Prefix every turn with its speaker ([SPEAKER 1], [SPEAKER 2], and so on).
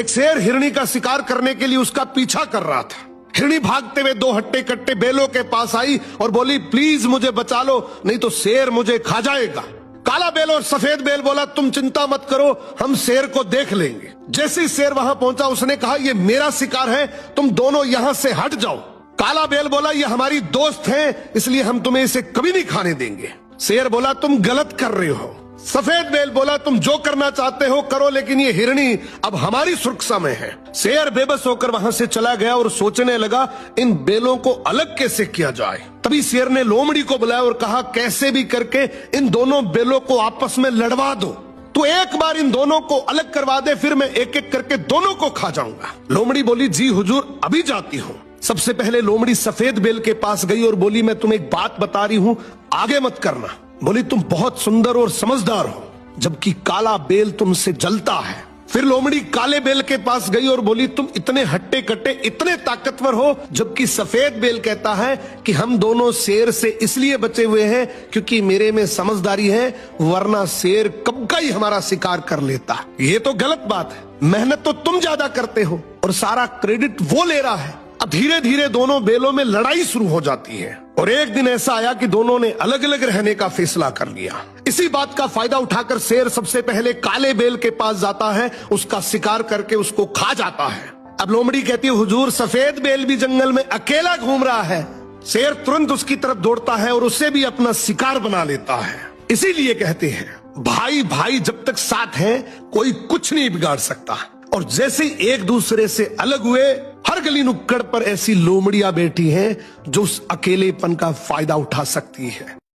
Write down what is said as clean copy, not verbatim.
[SPEAKER 1] एक शेर हिरणी का शिकार करने के लिए उसका पीछा कर रहा था। हिरणी भागते हुए दो हट्टे कट्टे बेलों के पास आई और बोली, प्लीज मुझे बचा लो, नहीं तो शेर मुझे खा जाएगा। काला बेल और सफेद बेल बोला, तुम चिंता मत करो, हम शेर को देख लेंगे। जैसे ही शेर वहां पहुंचा उसने कहा, ये मेरा शिकार है, तुम दोनों यहां से हट जाओ। काला बेल बोला, ये हमारी दोस्त है, इसलिए हम तुम्हें इसे कभी नहीं खाने देंगे। शेर बोला, तुम गलत कर रहे हो। सफेद बेल बोला, तुम जो करना चाहते हो करो, लेकिन ये हिरणी अब हमारी सुरक्षा में है। शेर बेबस होकर वहां से चला गया और सोचने लगा, इन बेलों को अलग कैसे किया जाए। तभी शेर ने लोमड़ी को बुलाया और कहा, कैसे भी करके इन दोनों बेलों को आपस में लड़वा दो। तो एक बार इन दोनों को अलग करवा दे, फिर मैं एक एक करके दोनों को खा जाऊंगा। लोमड़ी बोली, जी हुजूर, अभी जाती हूँ। सबसे पहले लोमड़ी सफेद बेल के पास गई और बोली, मैं तुम्हें एक बात बता रही हूँ, आगे मत करना। बोली, तुम बहुत सुंदर और समझदार हो, जबकि काला बेल तुमसे जलता है। फिर लोमड़ी काले बेल के पास गई और बोली, तुम इतने हट्टे कट्टे, इतने ताकतवर हो, जबकि सफेद बेल कहता है कि हम दोनों शेर से इसलिए बचे हुए हैं क्योंकि मेरे में समझदारी है, वरना शेर कब का ही हमारा शिकार कर लेता। ये तो गलत बात है, मेहनत तो तुम ज्यादा करते हो और सारा क्रेडिट वो ले रहा है। अब धीरे धीरे दोनों बेलों में लड़ाई शुरू हो जाती है और एक दिन ऐसा आया कि दोनों ने अलग अलग रहने का फैसला कर लिया। इसी बात का फायदा उठाकर शेर सबसे पहले काले बेल के पास जाता है, उसका शिकार करके उसको खा जाता है। अब लोमड़ी कहती है, हुजूर, सफेद बेल भी जंगल में अकेला घूम रहा है। शेर तुरंत उसकी तरफ दौड़ता है और उसे भी अपना शिकार बना लेता है। इसीलिए कहते हैं, भाई भाई जब तक साथ हैं कोई कुछ नहीं बिगाड़ सकता। और जैसे एक दूसरे से अलग हुए, हर गली नुक्कड़ पर ऐसी लोमड़ियां बैठी हैं जो उस अकेलेपन का फायदा उठा सकती है।